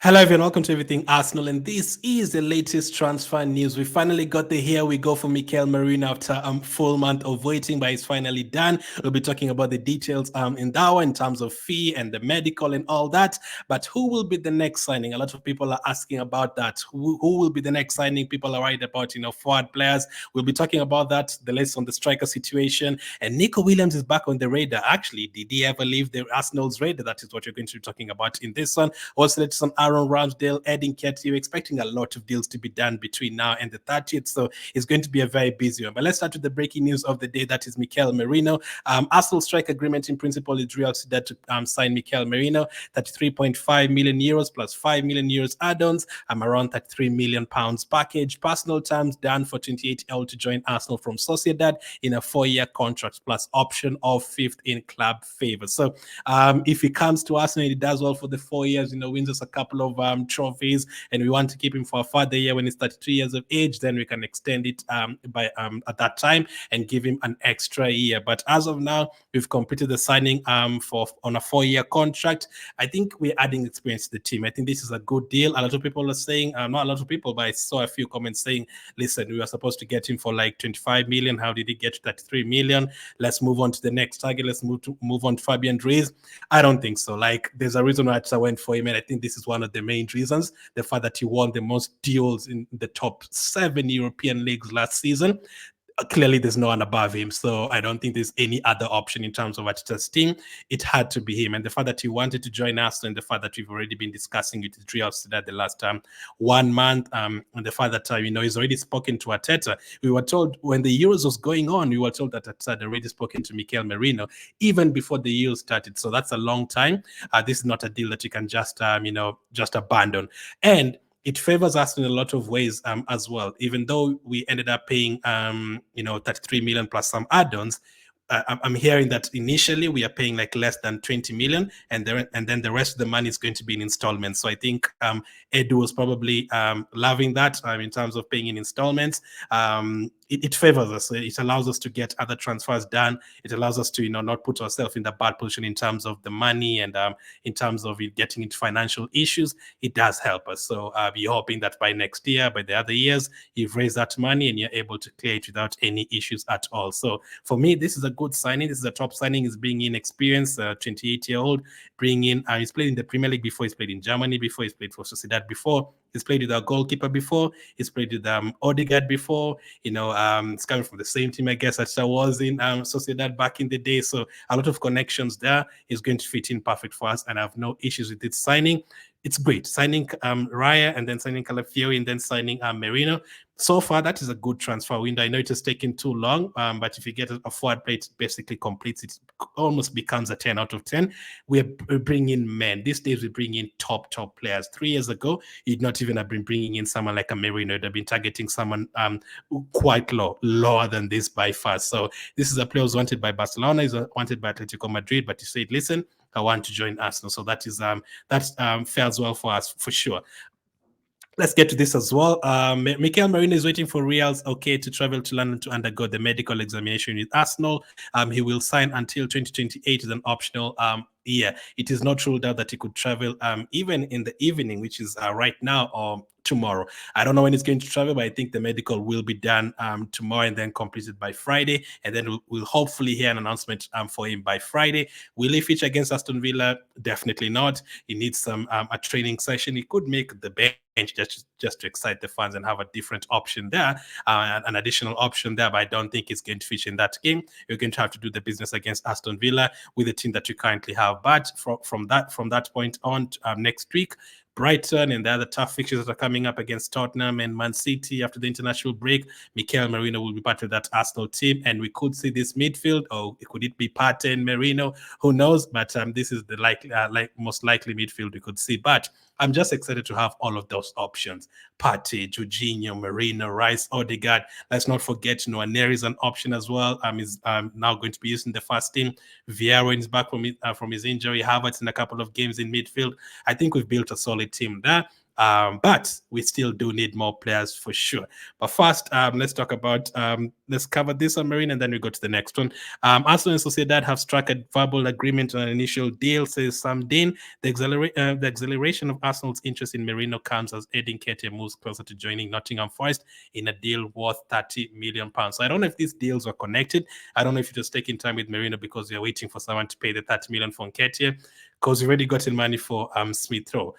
Hello everyone, welcome to Everything Arsenal, and this is the latest transfer news. We finally got the here we go for Mikel Merino after a full month of waiting, but it's finally done. We'll be talking about the details in that one in terms of fee and the medical and all that. But who will be the next signing? A lot of people are asking about that. Who will be the next signing? People are worried about forward players. We'll be talking about that, the latest on the striker situation. And Nico Williams is back on the radar. Actually, did he ever leave the Arsenal's radar? That is what we're going to be talking about in this one. Also, let's on Aaron Ramsdale, Nketiah. You're expecting a lot of deals to be done between now and the 30th, so it's going to be a very busy one. But let's start with the breaking news of the day. That is Mikel Merino. Arsenal strike agreement in principle is Real Sociedad to sign Mikel Merino, 33.5 million euros plus 5 million euros add-ons, around 33 million pounds package. Personal terms done for 28L to join Arsenal from Sociedad in a 4-year contract plus option of 5th in club favor. So if he comes to Arsenal and he does well for the 4 years, wins us a couple of trophies, and we want to keep him for a further year when he's 33 years of age, then we can extend it by at that time and give him an extra year. But as of now, we've completed the signing on a 4-year contract. I think we're adding experience to the team. I think this is a good deal. A lot of people are saying, not a lot of people, but I saw a few comments saying, listen, we were supposed to get him for like 25 million. How did he get to 33 million? Let's move on to the next target. Let's move on to Fabian Ruiz. I don't think so. Like, there's a reason why I went for him, and I think this is one of the main reasons. The fact that he won the most duels in the top 7 European leagues last season. Clearly there's no one above him, so I don't think there's any other option in terms of Arteta's team. It had to be him, and the fact that he wanted to join us, and the fact that we've already been discussing with Real Sociedad the last 1 month, and the fact that he's already spoken to Arteta. We were told when the Euros was going on, we were told that Arteta had already spoken to Mikel Merino even before the Euros started. So that's a long time. This is not a deal that you can just abandon. And it favors us in a lot of ways as well. Even though we ended up paying 33 million plus some add-ons, I'm hearing that initially we are paying like less than 20 million, and then the rest of the money is going to be in installments. So I think Edu was probably loving that in terms of paying in installments. It favors us. It allows us to get other transfers done. It allows us to not put ourselves in the bad position in terms of the money and in terms of it getting into financial issues. It does help us. So we're hoping that by next year, by the other years, you've raised that money and you're able to clear it without any issues at all. So for me, this is a good signing. This is a top signing. Is bringing in experience, 28-year-old, bringing in. He's played in the Premier League before. He's played in Germany before. He's played for Sociedad before. He's played with our goalkeeper before. He's played with Odegaard before. It's coming from the same team, I guess, that I was in Sociedad back in the day. So a lot of connections there. Is going to fit in perfect for us, and I have no issues with it signing. It's great signing Raya, and then signing Calafiori, and then signing Merino. So far, that is a good transfer window. I know it has taken too long, but if you get a forward play, it basically completes. It almost becomes a 10 out of 10. We're bringing men. These days, we bring in top players. 3 years ago, you'd not even have been bringing in someone like a Merino. You'd have been targeting someone quite lower than this by far. So this is a player who's wanted by Barcelona, is wanted by Atletico Madrid, but he said, listen, I want to join Arsenal. So that is fares well for us for sure. Let's get to this as well. Mikel Merino is waiting for Real's okay to travel to London to undergo the medical examination with Arsenal. He will sign until 2028 as an optional year. It is not ruled out that he could travel even in the evening, which is right now or tomorrow. I don't know when he's going to travel, but I think the medical will be done tomorrow and then completed by Friday. And then we'll hopefully hear an announcement for him by Friday. Will he feature against Aston Villa? Definitely not. He needs a training session. He could make the bench just to excite the fans and have a different option there, an additional option there, but I don't think it's going to feature in that game. You're going to have to do the business against Aston Villa with the team that you currently have. But from that point on, next week, Brighton and the other tough fixtures that are coming up against Tottenham and Man City after the international break, Mikel Merino will be part of that Arsenal team, and we could see this midfield, or could it be Partey and Merino? Who knows? But this is the most likely midfield we could see. But I'm just excited to have all of those options. Partey, Jorginho, Merino, Rice, Odegaard. Let's not forget, Nwaneri is an option as well. Is now going to be used in the first team. Vieira is back from his injury. Havertz in a couple of games in midfield. I think we've built a solid team there. But we still do need more players for sure. But first, let's talk about, let's cover this on Marine and then we go to the next one. Arsenal and Sociedad have struck a verbal agreement on an initial deal, says Sam Dean. The acceleration of Arsenal's interest in Merino comes as Nketiah moves closer to joining Nottingham Forest in a deal worth £30 million. So I don't know if these deals are connected. I don't know if you're just taking time with Merino because you're waiting for someone to pay the £30 million for Nketiah, because you've already gotten money for Smith Rowe.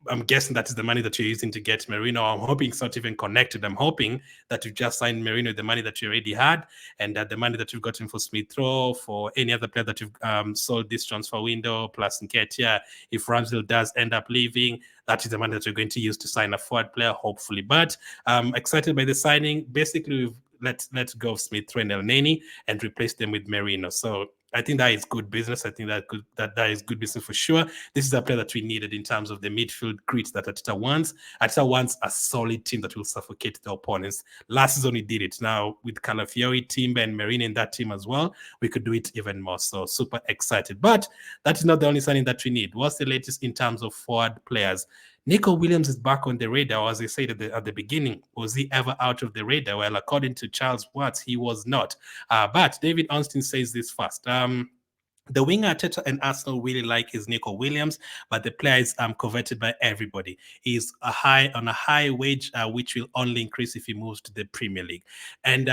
I'm guessing that is the money that you're using to get Merino. I'm hoping it's not even connected. I'm hoping that you've just signed Merino with the money that you already had, and that the money that you've gotten for Smith Rowe, for any other player that you've sold this transfer window, plus Nketiah, if Ramsdale does end up leaving, that is the money that you're going to use to sign a forward player, hopefully. But I'm excited by the signing. Basically, let's go of Smith Rowe and Elneny and replace them with Merino. So I think that is good business. I think that is good business for sure. This is a player that we needed in terms of the midfield grit that Arteta wants. Arteta wants a solid team that will suffocate the opponents. Last season he did it. Now with Calafiori, Timber, and Merino in that team as well, we could do it even more. So super excited. But that is not the only signing that we need. What's the latest in terms of forward players? Nico Williams is back on the radar, as I said at the beginning. Was he ever out of the radar? Well, according to Charles Watts, he was not. But David Ornstein says this first. The winger Arteta and Arsenal really like is Nico Williams, but the player is coveted by everybody. He's on a high wage, which will only increase if he moves to the Premier League. And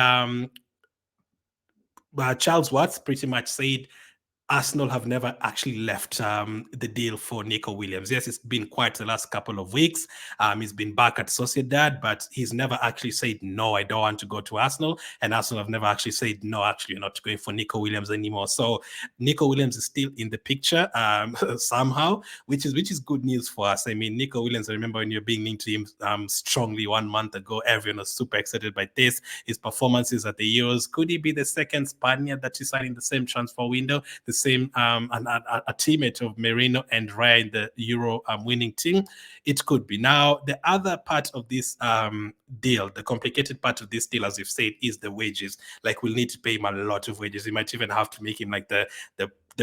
Charles Watts pretty much said Arsenal have never actually left the deal for Nico Williams. Yes, it's been quite the last couple of weeks. He's been back at Sociedad, but he's never actually said, no, I don't want to go to Arsenal. And Arsenal have never actually said, no, actually, you're not going for Nico Williams anymore. So Nico Williams is still in the picture somehow, which is good news for us. I mean, Nico Williams, I remember when you're being linked to him strongly 1 month ago, everyone was super excited by this. His performances at the Euros. Could he be the second Spaniard that is signing the same transfer window? The same a teammate of Merino and Raya in the Euro winning team? It could be. Now, the other part of this deal, the complicated part of this deal, as you've said, is the wages. Like, we'll need to pay him a lot of wages. We might even have to make him like the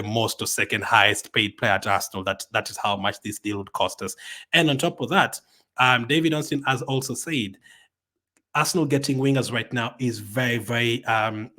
most or second highest paid player at Arsenal. That is how much this deal would cost us. And on top of that, David Ornstein has also said Arsenal getting wingers right now is very, very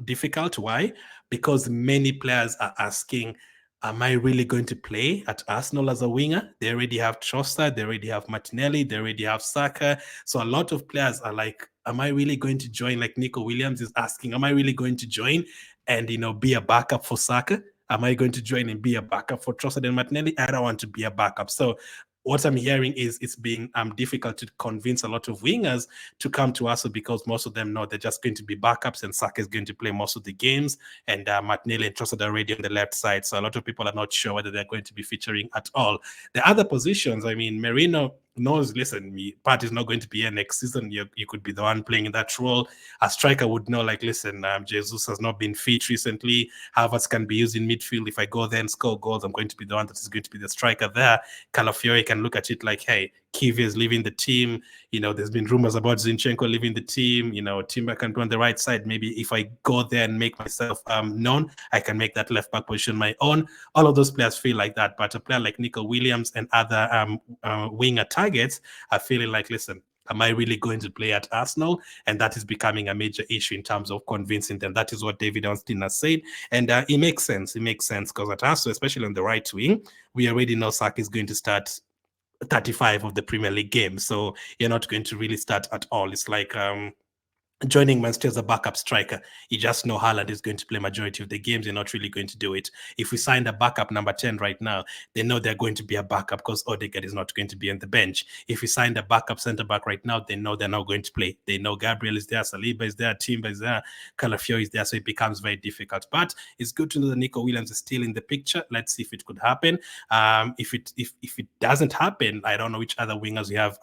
difficult. Why? Because many players are asking, am I really going to play at Arsenal as a winger? They already have Trossard, they already have Martinelli, they already have Saka. So a lot of players are like, am I really going to join? Like Nico Williams is asking, am I really going to join and, be a backup for Saka? Am I going to join and be a backup for Trossard and Martinelli? I don't want to be a backup. So what I'm hearing is it's being difficult to convince a lot of wingers to come to Arsenal because most of them know they're just going to be backups and Saka is going to play most of the games, and Martinelli and Trossard are already on the left side. So a lot of people are not sure whether they're going to be featuring at all. The other positions, I mean, Merino knows, listen, Pat is not going to be here next season. You could be the one playing in that role. A striker would know, like, listen, Jesus has not been fit recently. Havertz can be used in midfield. If I go there and score goals, I'm going to be the one that is going to be the striker there. Calafiori can look at it like, hey, Kivia is leaving the team. There's been rumors about Zinchenko leaving the team. Timber can be on the right side. Maybe if I go there and make myself known, I can make that left back position my own. All of those players feel like that. But a player like Nico Williams and other winger targets are feeling like, listen, am I really going to play at Arsenal? And that is becoming a major issue in terms of convincing them. That is what David Ornstein has said. And it makes sense. It makes sense because at Arsenal, especially on the right wing, we already know Saka is going to start 35 of the Premier League games. So you're not going to really start at all. It's like joining Manchester as a backup striker. You just know Haaland is going to play majority of the games. You're not really going to do it. If we signed a backup number 10 right now, they know they're going to be a backup because Odegaard is not going to be on the bench. If we signed a backup centre-back right now, they know they're not going to play. They know Gabriel is there, Saliba is there, Timber is there, Calafiori is there, so it becomes very difficult. But it's good to know that Nico Williams is still in the picture. Let's see if it could happen. If it doesn't happen, I don't know which other wingers we have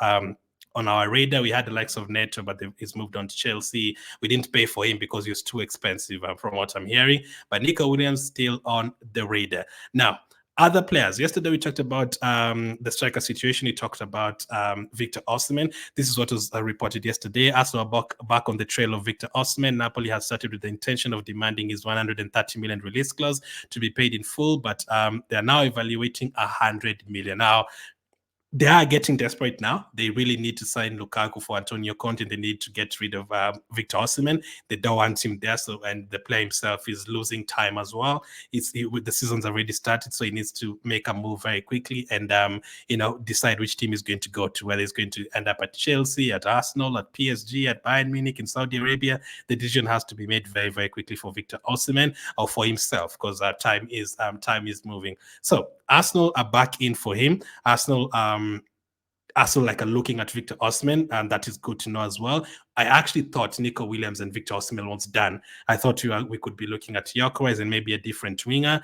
on our radar. We had the likes of Neto, but he's moved on to Chelsea. We didn't pay for him because he was too expensive, from what I'm hearing. But Nico Williams still on the radar. Now, other players. Yesterday, we talked about the striker situation. We talked about Victor Osman. This is what was reported yesterday. Arsenal back on the trail of Victor Osman. Napoli has started with the intention of demanding his 130 million release clause to be paid in full, but they are now evaluating 100 million. Now, they are getting desperate now. They really need to sign Lukaku for Antonio Conte. They need to get rid of Victor Osimhen. They don't want him there. So, and the player himself is losing time as well. The season's already started, so he needs to make a move very quickly and decide which team he's going to go to. Whether he's going to end up at Chelsea, at Arsenal, at PSG, at Bayern Munich, in Saudi Arabia. The decision has to be made very, very quickly for Victor Osimhen or for himself, because time is moving. So Arsenal are back in for him. Arsenal like looking at Victor Osman, and that is good to know as well. I actually thought Nico Williams and Victor Osman was done. I thought we could be looking at Gyökeres and maybe a different winger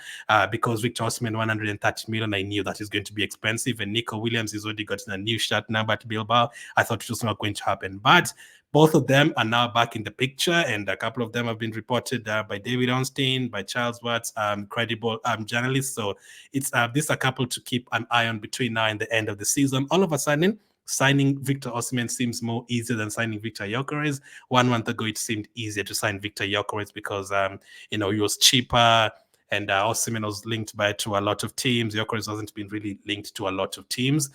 because Victor Osman 130 million. I knew that is going to be expensive, and Nico Williams has already gotten a new shirt number at Bilbao. I thought it was not going to happen, but both of them are now back in the picture, and a couple of them have been reported by David Ornstein, by Charles Watts, credible journalists. So it's this a couple to keep an eye on between now and the end of the season. All of a sudden, signing Victor Osimhen seems more easier than signing Victor Gyökeres. 1 month ago, it seemed easier to sign Victor Gyökeres because he was cheaper, and Osimhen was linked to a lot of teams. Gyökeres hasn't been really linked to a lot of teams.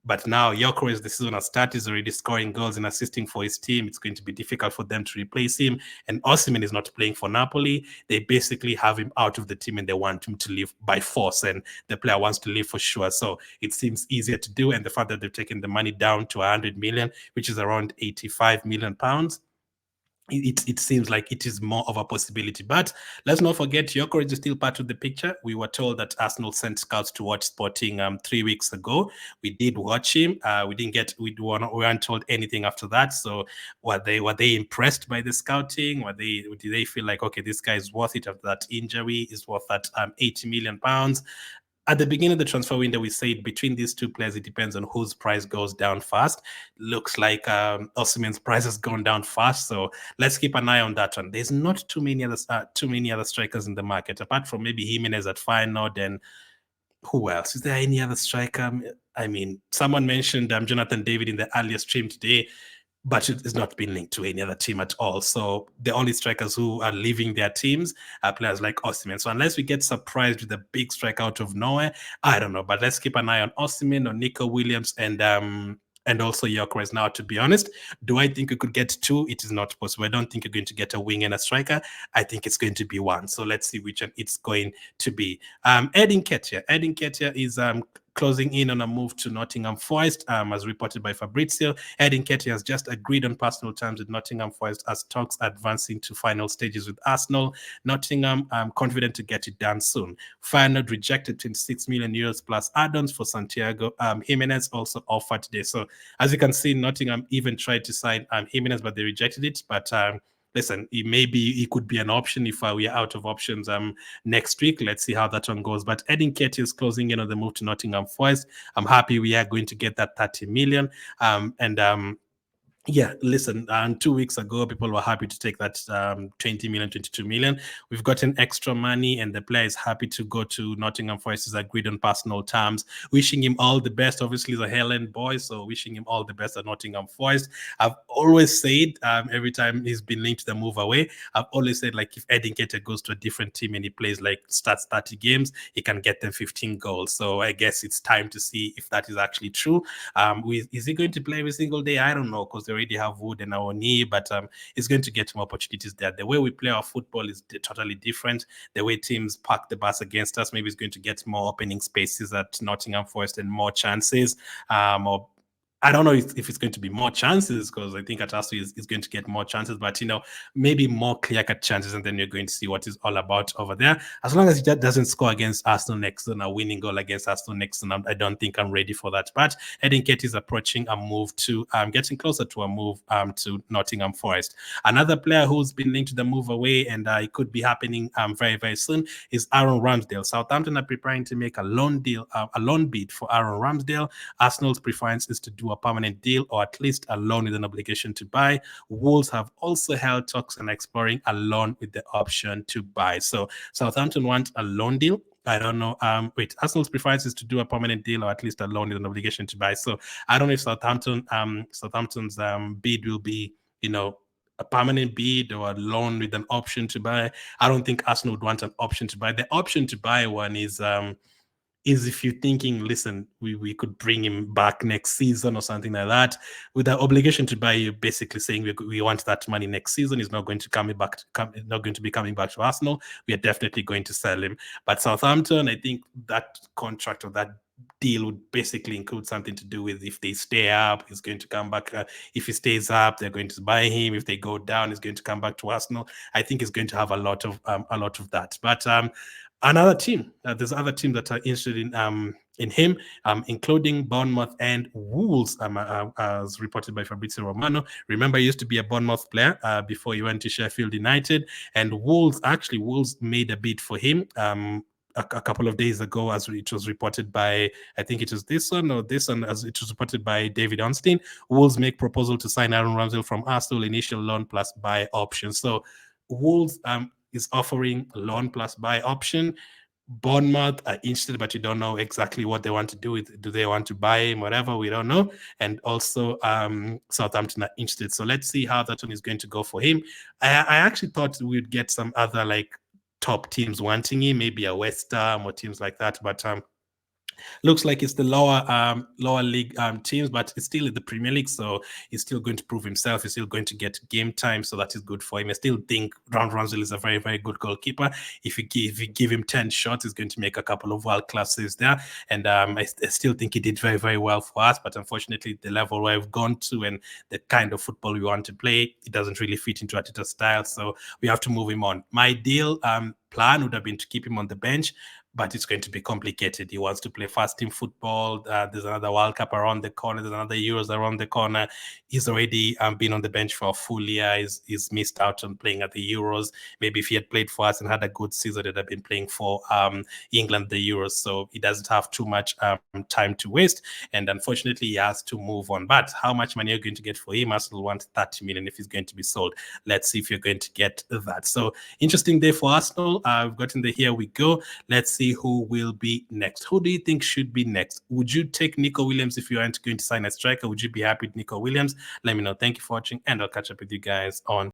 But now Gyökeres, the season has started, is already scoring goals and assisting for his team. It's going to be difficult for them to replace him. And Osimhen is not playing for Napoli. They basically have him out of the team and they want him to leave by force. And the player wants to leave for sure. So it seems easier to do. And the fact that they've taken the money down to 100 million, which is around 85 million pounds, it seems like it is more of a possibility. But let's not forget, Gyökeres is still part of the picture. We were told that Arsenal sent scouts to watch Sporting 3 weeks ago. We did watch him. We weren't told anything after that. So were they impressed by the scouting? Did they feel like, okay, this guy is worth it after that injury, is worth that 80 million pounds? At the beginning of the transfer window, we said between these two players, it depends on whose price goes down fast. Looks like Osimhen's price has gone down fast, so let's keep an eye on that one. There's not too many other strikers in the market, apart from maybe Jimenez at Feyenoord. And who else? Is there any other striker? I mean, someone mentioned Jonathan David in the earlier stream today, but it's not been linked to any other team at all. So the only strikers who are leaving their teams are players like Osimhen. So unless we get surprised with a big strike out of nowhere, I don't know. But let's keep an eye on Osimhen, on Nico Williams, and also Gyökeres. Now, to be honest, do I think we could get two? It is not possible. I don't think you're going to get a wing and a striker. I think it's going to be one. So let's see which one it's going to be. Nketiah is closing in on a move to Nottingham Forest, as reported by Fabrizio. Nketiah has just agreed on personal terms with Nottingham Forest as talks advancing to final stages with Arsenal. Nottingham, confident to get it done soon. Feyenoord rejected 26 million euros plus add-ons for Santiago. Jimenez also offered today. So as you can see, Nottingham even tried to sign Jimenez, but they rejected it. But listen, it could be an option if we are out of options next week. Let's see how that one goes. But Nketiah is closing in on the move to Nottingham Forest. I'm happy we are going to get that 30 million. Yeah, listen, 2 weeks ago, people were happy to take that 20 million, 22 million. We've gotten extra money, and the player is happy to go to Nottingham Forest. Is agreed on personal terms. Wishing him all the best. Obviously, he's a Helen boy, so wishing him all the best at Nottingham Forest. I've always said, every time he's been linked to the move away, I've always said, like, if Nketiah goes to a different team and he plays, like, starts 30 games, he can get them 15 goals. So I guess it's time to see if that is actually true. Is he going to play every single day? I don't know, because already have Wood and our knee, but it's going to get more opportunities there. The way we play our football is totally different. The way teams park the bus against us, maybe it's going to get more opening spaces at Nottingham Forest and more chances. Or I don't know if it's going to be more chances, because I think at Arsenal is going to get more chances, but maybe more clear-cut chances, and then you're going to see what it's all about over there. As long as he doesn't score against Arsenal next season, a winning goal against Arsenal next season, I don't think I'm ready for that. But Nketiah is approaching a move to getting closer to a move to Nottingham Forest. Another player who's been linked to the move away, and it could be happening very, very soon, is Aaron Ramsdale. Southampton are preparing to make a loan bid for Aaron Ramsdale. Arsenal's preference is to do a permanent deal, or at least a loan with an obligation to buy. Wolves have also held talks and exploring a loan with the option to buy. So Southampton want a loan deal. I don't know. Arsenal's preference is to do a permanent deal, or at least a loan with an obligation to buy. So I don't know if Southampton's bid will be, a permanent bid or a loan with an option to buy. I don't think Arsenal would want an option to buy. The option to buy one is is if you're thinking, listen, we could bring him back next season or something like that, with the obligation to buy, you basically saying we want that money next season. He's not going to not going to be coming back to Arsenal. We are definitely going to sell him. But Southampton, I think that contract or that deal would basically include something to do with if they stay up, he's going to come back. If he stays up, they're going to buy him. If they go down, he's going to come back to Arsenal. I think he's going to have a lot of that. But another team, there's other teams that are interested in him, including Bournemouth and Wolves, as reported by Fabrizio Romano. Remember, he used to be a Bournemouth player before he went to Sheffield United, and Wolves made a bid for him. A couple of days ago, as it was reported by, I think it was this one, as it was reported by David Onstein, Wolves make proposal to sign Aaron Ramsdale from Arsenal, initial loan plus buy option. So Wolves is offering loan plus buy option. Bournemouth are interested, but you don't know exactly what they want to do with. Do they want to buy him, whatever? We don't know. And also Southampton are interested. So let's see how that one is going to go for him. I actually thought we'd get some other top teams wanting him, maybe a West Ham or teams like that, but looks like it's the lower league teams, but it's still in the Premier League, so he's still going to prove himself. He's still going to get game time, so that is good for him. I still think Ramsdale is a very, very good goalkeeper. If you give him 10 shots, he's going to make a couple of world-class saves there. And I still think he did very, very well for us, but unfortunately, the level where we've gone to and the kind of football we want to play, it doesn't really fit into Arteta's style, so we have to move him on. My ideal plan would have been to keep him on the bench, but it's going to be complicated. He wants to play first team football. There's another World Cup around the corner. There's another Euros around the corner. He's already been on the bench for a full year. He's missed out on playing at the Euros. Maybe if he had played for us and had a good season, he'd have been playing for England the Euros. So he doesn't have too much time to waste. And unfortunately, he has to move on. But how much money are you going to get for him? Arsenal want 30 million if he's going to be sold. Let's see if you're going to get that. So interesting day for Arsenal. We've gotten the here we go. Let's see who will be next. Who do you think should be next? Would you take Nico Williams if you aren't going to sign a striker? Would you be happy with Nico Williams? Let me know. Thank you for watching, and I'll catch up with you guys on